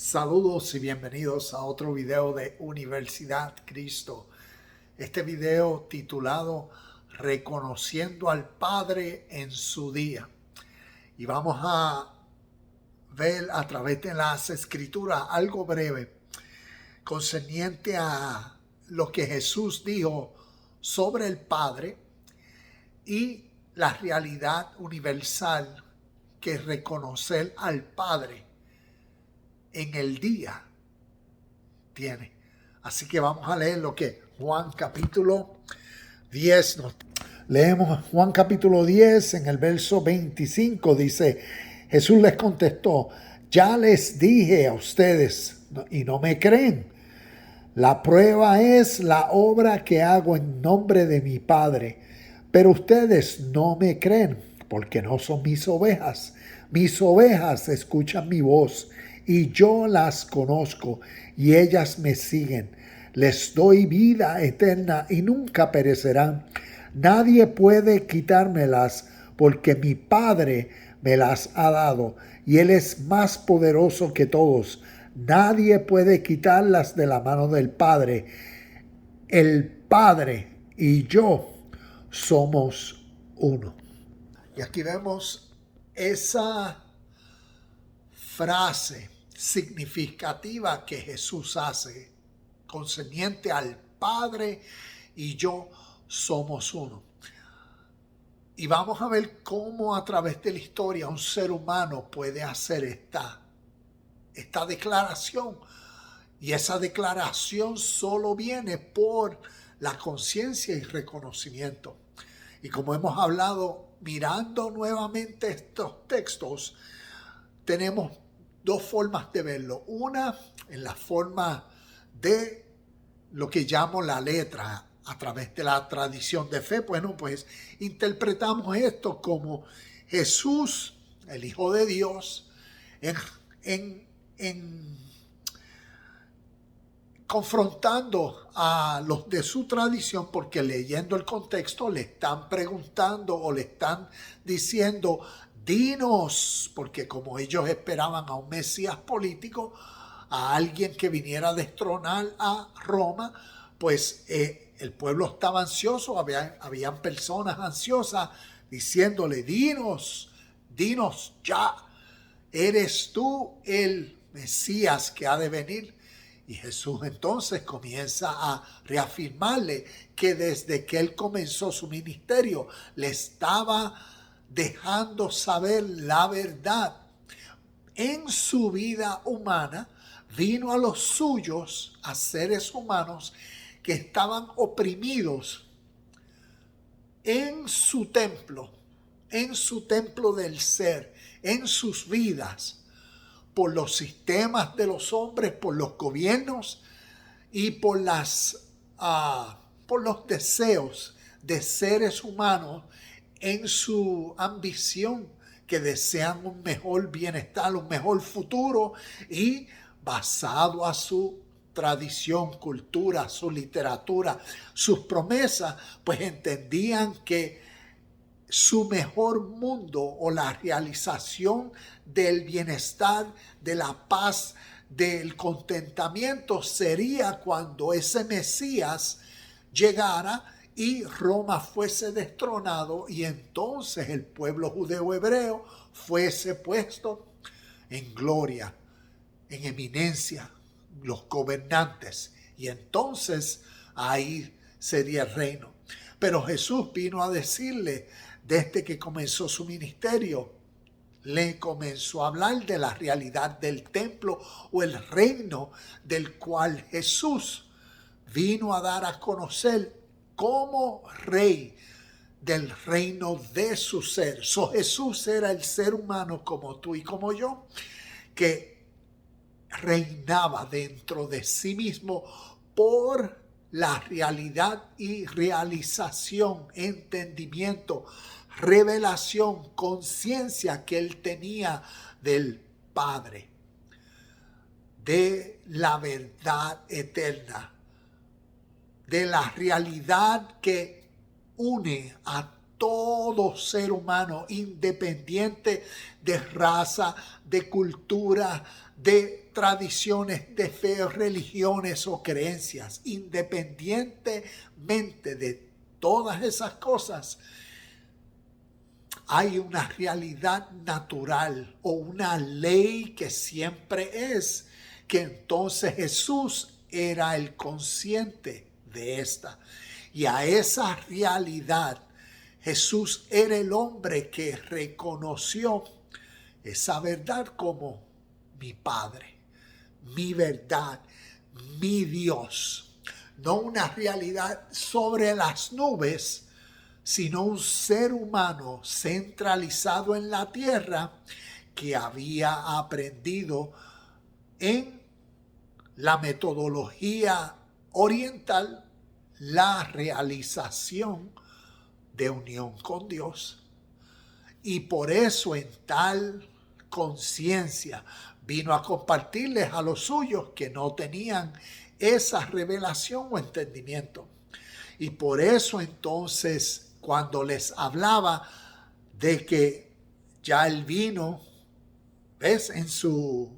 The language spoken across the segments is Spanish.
Saludos y bienvenidos a otro video de Universidad Cristo. Este video titulado Reconociendo al Padre en su día. Y vamos a ver a través de las escrituras algo breve concerniente a lo que Jesús dijo sobre el Padre y la realidad universal que reconocer al Padre en el día tiene. Así que vamos a leer lo que Juan capítulo 10 nos leemos. Juan capítulo 10 en el verso 25 dice: Jesús les contestó: ya les dije a ustedes y no me creen. La prueba es la obra que hago en nombre de mi Padre, pero ustedes no me creen porque no son mis ovejas. Mis ovejas escuchan mi voz y yo las conozco y ellas me siguen. Les doy vida eterna y nunca perecerán. Nadie puede quitármelas porque mi Padre me las ha dado y Él es más poderoso que todos. Nadie puede quitarlas de la mano del Padre. El Padre y yo somos uno. Y aquí vemos esa frase significativa que Jesús hace concerniente al Padre y yo somos uno. Y vamos a ver cómo a través de la historia un ser humano puede hacer esta declaración. Y esa declaración solo viene por la conciencia y reconocimiento. Y como hemos hablado, mirando nuevamente estos textos, tenemos dos formas de verlo. Una en la forma de lo que llamo la letra, a través de la tradición de fe. Bueno, pues interpretamos esto como Jesús, el Hijo de Dios, confrontando a los de su tradición, porque leyendo el contexto le están preguntando o le están diciendo: dinos, porque como ellos esperaban a un Mesías político, a alguien que viniera a destronar a Roma, pues el pueblo estaba ansioso, habían personas ansiosas diciéndole: dinos ya, ¿eres tú el Mesías que ha de venir? Y Jesús entonces comienza a reafirmarle que desde que él comenzó su ministerio le estaba dejando saber la verdad. En su vida humana vino a los suyos, a seres humanos que estaban oprimidos en su templo del ser, en sus vidas, por los sistemas de los hombres, por los gobiernos y por los deseos de seres humanos en su ambición, que desean un mejor bienestar, un mejor futuro, y basado a su tradición, cultura, su literatura, sus promesas, pues entendían que su mejor mundo o la realización del bienestar, de la paz, del contentamiento sería cuando ese Mesías llegara y Roma fuese destronado, y entonces el pueblo judeo hebreo fuese puesto en gloria, en eminencia, los gobernantes, y entonces ahí sería el reino. Pero Jesús vino a decirle, desde que comenzó su ministerio, le comenzó a hablar de la realidad del templo o el reino del cual Jesús vino a dar a conocer como rey del reino de su ser. Jesús era el ser humano como tú y como yo, que reinaba dentro de sí mismo por la realidad y realización, entendimiento, revelación, conciencia que él tenía del Padre, de la verdad eterna, de la realidad que une a todo ser humano, independiente de raza, de cultura, de tradiciones de fe, religiones o creencias, independientemente de todas esas cosas, hay una realidad natural o una ley que siempre es, que entonces Jesús era el consciente de esta. Y a esa realidad, Jesús era el hombre que reconoció esa verdad como mi Padre, mi verdad, mi Dios. No una realidad sobre las nubes, sino un ser humano centralizado en la tierra que había aprendido en la metodología oriental la realización de unión con Dios. Y por eso en tal conciencia vino a compartirles a los suyos que no tenían esa revelación o entendimiento. Y por eso entonces cuando les hablaba de que ya él vino, ¿ves? En su,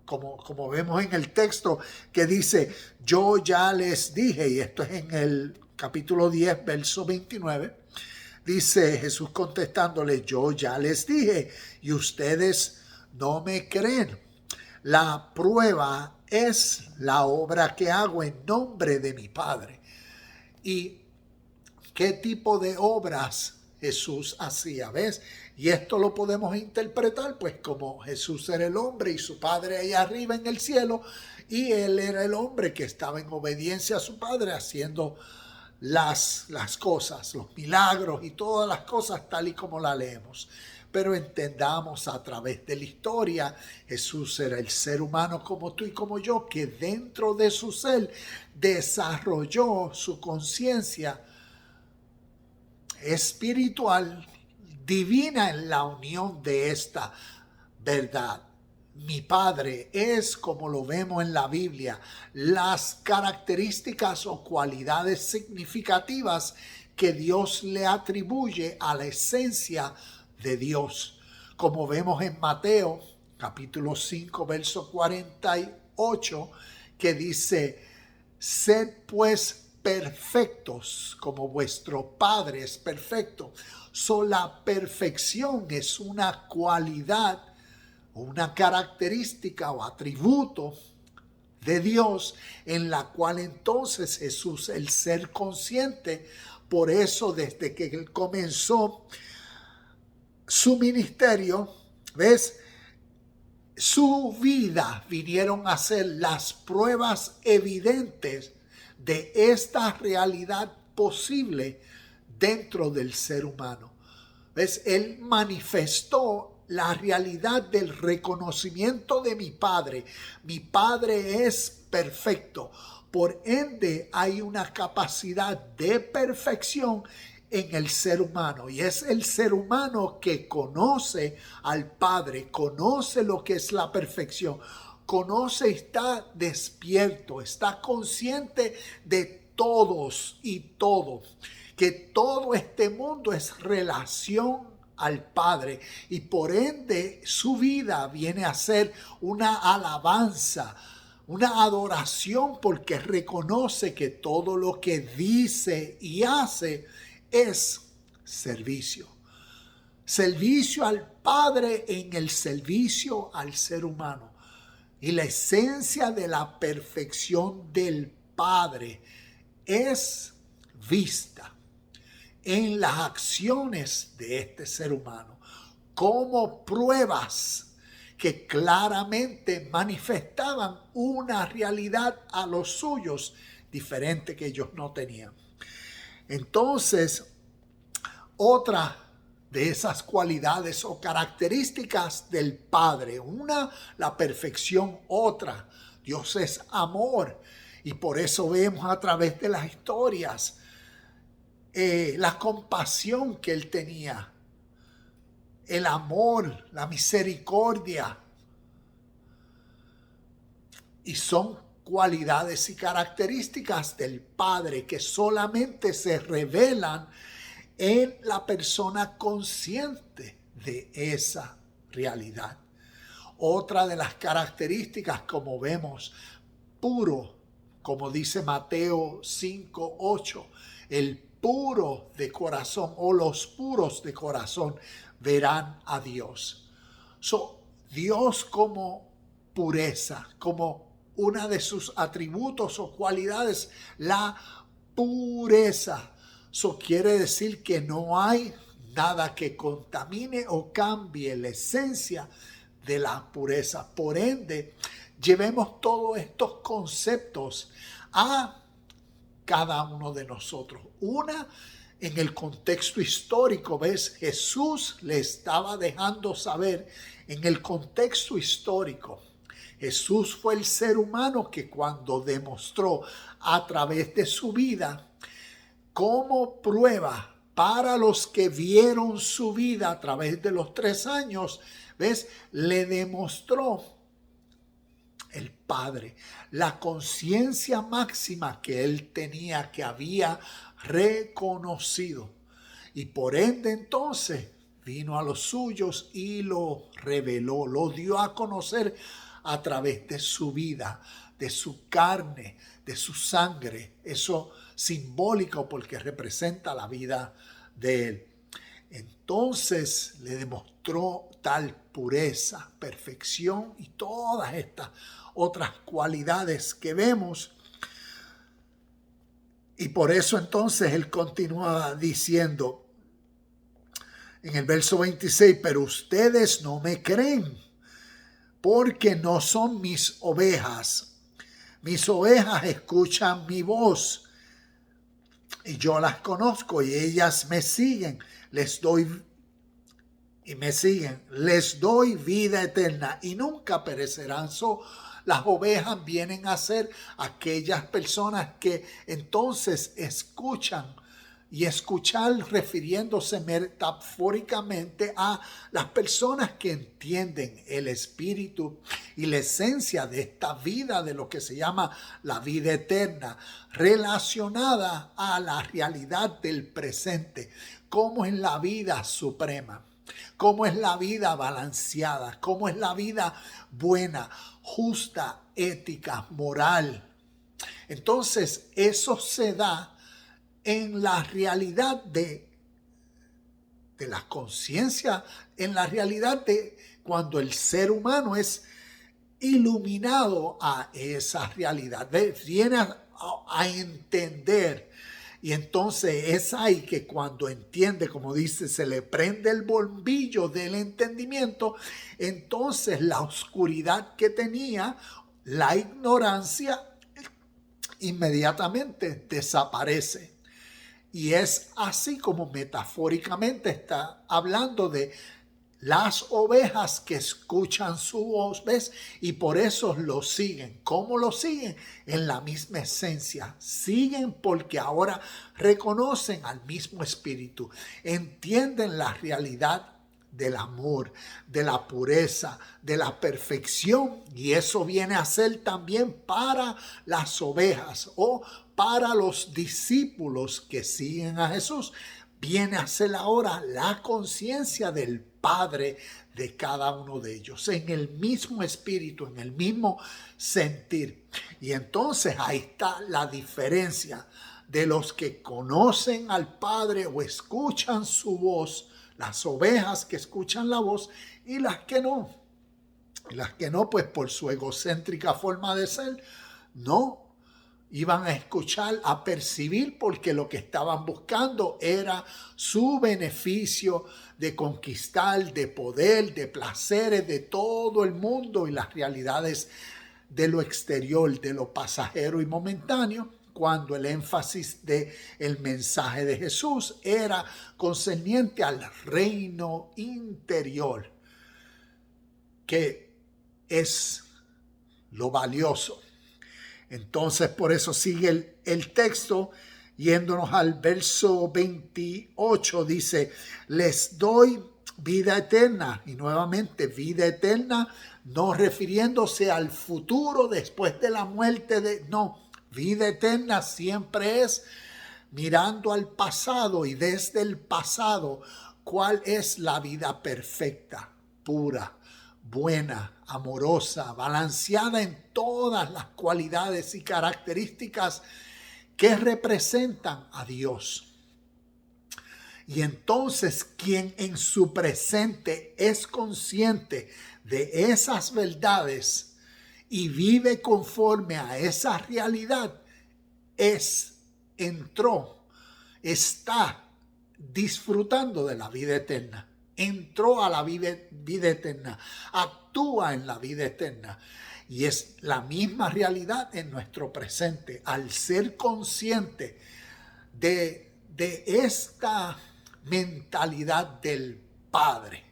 como vemos en el texto que dice, yo ya les dije, y esto es en el capítulo 10, verso 29, dice Jesús contestándole, yo ya les dije y ustedes no me creen. La prueba es la obra que hago en nombre de mi Padre. ¿Y qué tipo de obras Jesús hacía? ¿Ves? Y esto lo podemos interpretar pues como Jesús era el hombre y su Padre ahí arriba en el cielo, y él era el hombre que estaba en obediencia a su Padre haciendo las cosas, los milagros y todas las cosas tal y como la leemos. Pero entendamos a través de la historia, Jesús era el ser humano como tú y como yo, que dentro de su ser desarrolló su conciencia espiritual, divina en la unión de esta verdad. Mi Padre es, como lo vemos en la Biblia, las características o cualidades significativas que Dios le atribuye a la esencia de Dios. Como vemos en Mateo, capítulo 5, verso 48, que dice, sed pues perfectos como vuestro Padre es perfecto. La perfección es una cualidad, una característica o atributo de Dios en la cual entonces Jesús, el ser consciente, por eso desde que él comenzó su ministerio, ¿ves? Su vida vinieron a ser las pruebas evidentes de esta realidad posible dentro del ser humano. ¿Ves? Él manifestó la realidad del reconocimiento de mi Padre. Mi Padre es perfecto. Por ende, hay una capacidad de perfección en el ser humano. Y es el ser humano que conoce al Padre, conoce lo que es la perfección. Conoce, está despierto, está consciente de todos y todo. Que todo este mundo es relación al Padre y por ende su vida viene a ser una alabanza, una adoración, porque reconoce que todo lo que dice y hace es servicio. Servicio al Padre en el servicio al ser humano. Y la esencia de la perfección del Padre es vista en las acciones de este ser humano como pruebas que claramente manifestaban una realidad a los suyos diferente que ellos no tenían. Entonces, otra de esas cualidades o características del Padre, una, la perfección; otra, Dios es amor, y por eso vemos a través de las historias la compasión que él tenía, el amor, la misericordia. Y son cualidades y características del Padre que solamente se revelan en la persona consciente de esa realidad. Otra de las características, como vemos, puro, como dice Mateo 5:8, el puro de corazón o los puros de corazón verán a Dios. Dios como pureza, como una de sus atributos o cualidades, la pureza. Eso quiere decir que no hay nada que contamine o cambie la esencia de la pureza. Por ende, llevemos todos estos conceptos a cada uno de nosotros. Una, en el contexto histórico, ¿ves? Jesús le estaba dejando saber en el contexto histórico. Jesús fue el ser humano que cuando demostró a través de su vida como prueba para los que vieron su vida a través de los 3 años, ¿ves? Le demostró el Padre, la conciencia máxima que él tenía, que había reconocido. Y por ende entonces vino a los suyos y lo reveló, lo dio a conocer a través de su vida, de su carne, de su sangre. Eso simbólico porque representa la vida de él. Entonces le demostró tal pureza, perfección y todas estas otras cualidades que vemos. Y por eso entonces él continúa diciendo en el verso 26, pero ustedes no me creen porque no son mis ovejas. Mis ovejas escuchan mi voz y yo las conozco y ellas me siguen. Les doy vida eterna y nunca perecerán. Las ovejas vienen a ser aquellas personas que entonces escuchan, y escuchar refiriéndose metafóricamente a las personas que entienden el espíritu y la esencia de esta vida, de lo que se llama la vida eterna, relacionada a la realidad del presente, cómo es la vida suprema, cómo es la vida balanceada, cómo es la vida buena, justa, ética, moral. Entonces, eso se da en la realidad de la conciencia, en la realidad de cuando el ser humano es iluminado a esa realidad, viene a entender. Y entonces es ahí que cuando entiende, como dice, se le prende el bombillo del entendimiento, entonces la oscuridad que tenía, la ignorancia, inmediatamente desaparece. Y es así como metafóricamente está hablando de las ovejas que escuchan su voz, ¿ves? Y por eso lo siguen. ¿Cómo lo siguen? En la misma esencia. Siguen porque ahora reconocen al mismo espíritu. Entienden la realidad del amor, de la pureza, de la perfección. Y eso viene a ser también para las ovejas o para los discípulos que siguen a Jesús. Viene a ser ahora la conciencia del Padre de cada uno de ellos, en el mismo espíritu, en el mismo sentir. Y entonces ahí está la diferencia de los que conocen al Padre o escuchan su voz, las ovejas que escuchan la voz y las que no. Y las que no, pues por su egocéntrica forma de ser, no iban a escuchar, a percibir, porque lo que estaban buscando era su beneficio de conquistar, de poder, de placeres de todo el mundo y las realidades de lo exterior, de lo pasajero y momentáneo, cuando el énfasis del mensaje de Jesús era concerniente al reino interior, que es lo valioso. Entonces, por eso sigue el texto, yéndonos al verso 28, dice, les doy vida eterna. Y nuevamente, vida eterna, no refiriéndose al futuro después de la muerte, no, vida eterna siempre es mirando al pasado y desde el pasado, ¿cuál es la vida perfecta, pura, buena, amorosa, balanceada en todas las cualidades y características que representan a Dios. Y entonces quien en su presente es consciente de esas verdades y vive conforme a esa realidad, está disfrutando de la vida eterna. Entró a la vida eterna, actúa en la vida eterna. Y es la misma realidad en nuestro presente. Al ser consciente de esta mentalidad del Padre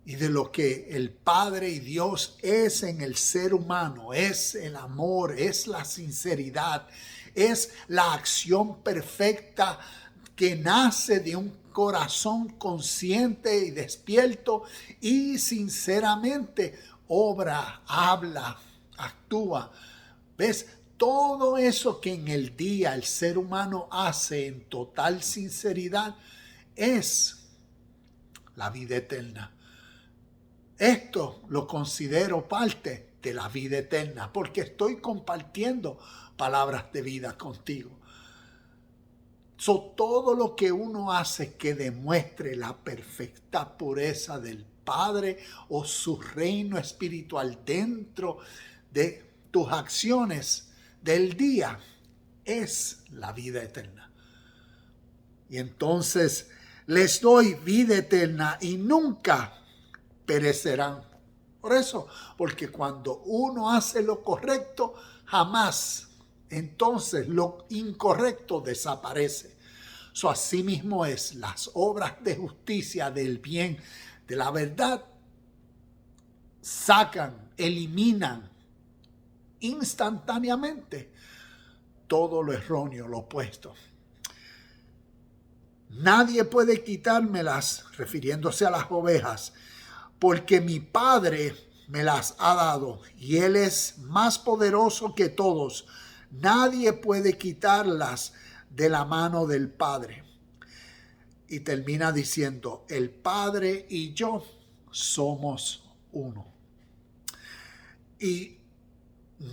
y de lo que el Padre y Dios es en el ser humano, es el amor, es la sinceridad, es la acción perfecta que nace de un corazón consciente y despierto y sinceramente obra, habla, actúa. ¿Ves? Todo eso que en el día el ser humano hace en total sinceridad es la vida eterna. Esto lo considero parte de la vida eterna porque estoy compartiendo palabras de vida contigo. Todo lo que uno hace que demuestre la perfecta pureza del Padre o su reino espiritual dentro de tus acciones del día es la vida eterna. Y entonces les doy vida eterna y nunca perecerán. Por eso, porque cuando uno hace lo correcto, jamás, entonces lo incorrecto desaparece. Así mismo es, las obras de justicia, del bien, de la verdad, eliminan instantáneamente todo lo erróneo, lo opuesto. Nadie puede quitármelas, refiriéndose a las ovejas, porque mi Padre me las ha dado y Él es más poderoso que todos. Nadie puede quitarlas de la mano del Padre. Y termina diciendo, el Padre y yo somos uno. Y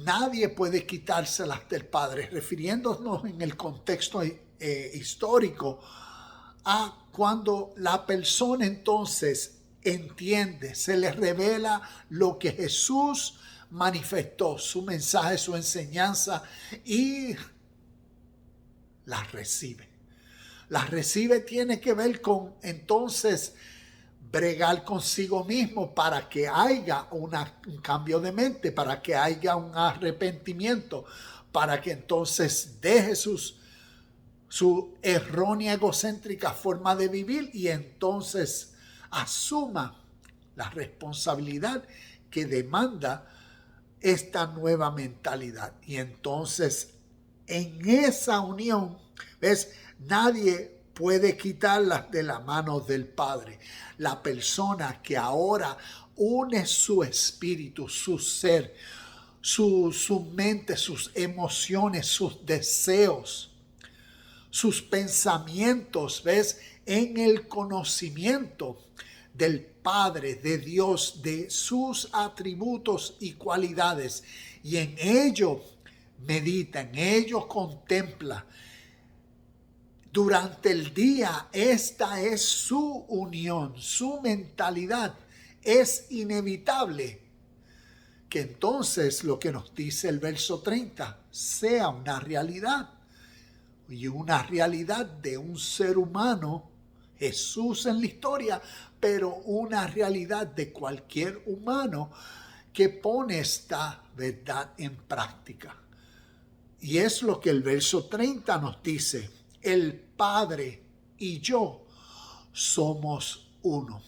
nadie puede quitárselas del Padre, refiriéndonos en el contexto histórico a cuando la persona entonces entiende, se le revela lo que Jesús manifestó, su mensaje, su enseñanza, y las recibe. Las recibe tiene que ver con entonces bregar consigo mismo para que haya un cambio de mente, para que haya un arrepentimiento, para que entonces deje su errónea egocéntrica forma de vivir y entonces asuma la responsabilidad que demanda esta nueva mentalidad. Y entonces en esa unión, ¿ves? Nadie puede quitarlas de las manos del Padre. La persona que ahora une su espíritu, su ser, su mente, sus emociones, sus deseos, sus pensamientos, ¿ves? En el conocimiento del Padre, de Dios, de sus atributos y cualidades. Y en ello medita, en ello contempla. Durante el día, esta es su unión, su mentalidad. Es inevitable que entonces lo que nos dice el verso 30 sea una realidad. Y una realidad de un ser humano, Jesús en la historia, pero una realidad de cualquier humano que pone esta verdad en práctica. Y es lo que el verso 30 nos dice. El Padre y yo somos uno.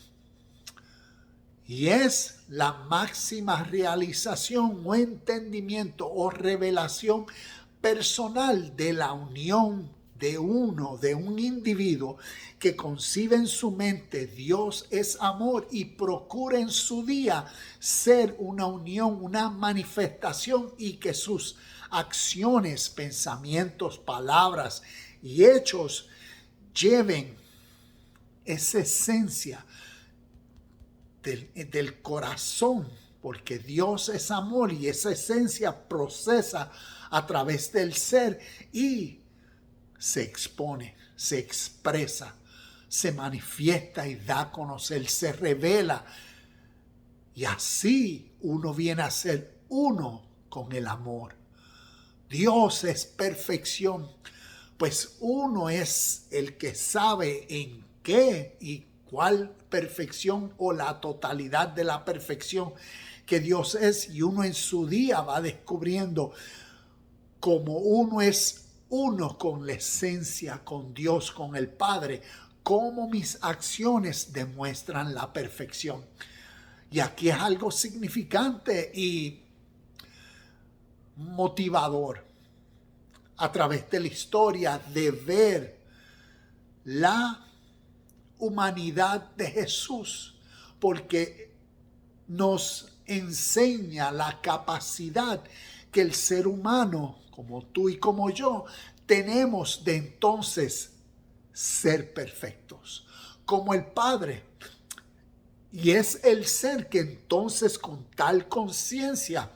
Y es la máxima realización o entendimiento o revelación personal de la unión de un individuo que concibe en su mente Dios es amor y procura en su día ser una unión, una manifestación y que sus acciones, pensamientos, palabras y hechos lleven esa esencia del corazón porque Dios es amor y esa esencia procesa a través del ser y se expone, se expresa, se manifiesta y da a conocer, se revela. Y así uno viene a ser uno con el amor. Dios es perfección, pues uno es el que sabe en qué y cuál perfección o la totalidad de la perfección que Dios es, y uno en su día va descubriendo cómo uno es uno con la esencia, con Dios, con el Padre, cómo mis acciones demuestran la perfección. Y aquí es algo significante y motivador a través de la historia de ver la humanidad de Jesús, porque nos enseña la capacidad que el ser humano, como tú y como yo, tenemos de entonces ser perfectos, como el Padre. Y es el ser que entonces con tal conciencia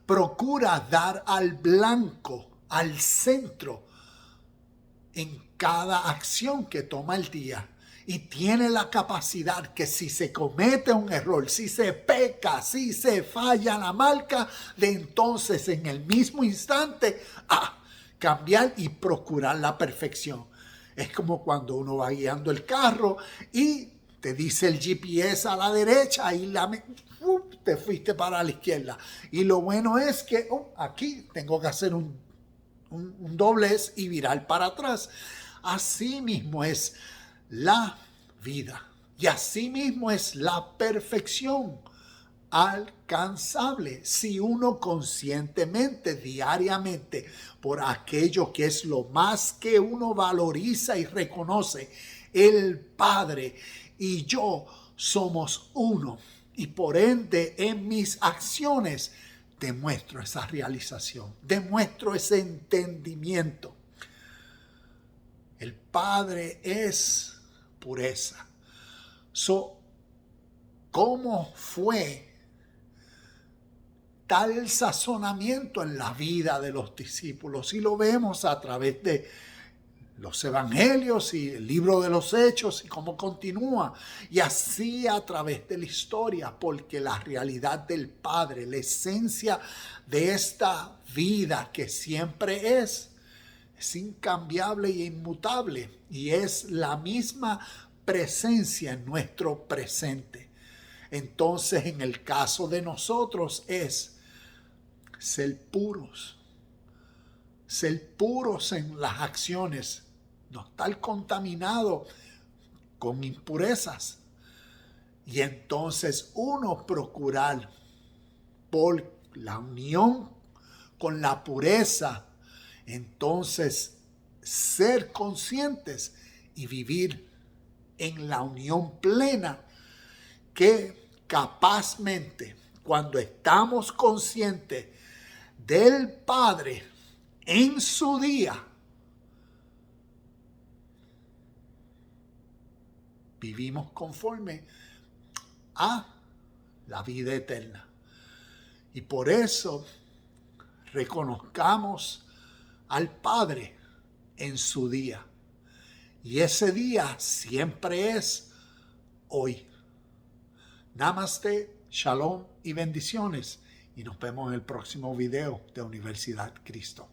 procura dar al blanco, al centro, en cada acción que toma el día. Y tiene la capacidad que si se comete un error, si se peca, si se falla la marca, de entonces en el mismo instante, cambiar y procurar la perfección. Es como cuando uno va guiando el carro y te dice el GPS a la derecha y te fuiste para la izquierda. Y lo bueno es que aquí tengo que hacer un doblez y virar para atrás. Así mismo es la vida y así mismo es la perfección alcanzable si uno conscientemente, diariamente, por aquello que es lo más que uno valoriza y reconoce, el Padre y yo somos uno, y por ende en mis acciones demuestro esa realización, demuestro ese entendimiento. El Padre es pureza. ¿Cómo fue tal sazonamiento en la vida de los discípulos? Y lo vemos a través de los evangelios y el libro de los Hechos y cómo continúa. Y así a través de la historia, porque la realidad del Padre, la esencia de esta vida que siempre es incambiable e inmutable, y es la misma presencia en nuestro presente. Entonces, en el caso de nosotros es ser puros en las acciones, no estar contaminado con impurezas, y entonces uno procurar por la unión con la pureza, entonces ser conscientes y vivir en la unión plena, que capazmente cuando estamos conscientes del Padre en su día, vivimos conforme a la vida eterna. Y por eso reconozcamos al Padre en su día. Y ese día siempre es hoy. Namaste, shalom y bendiciones. Y nos vemos en el próximo video de Universidad Cristo.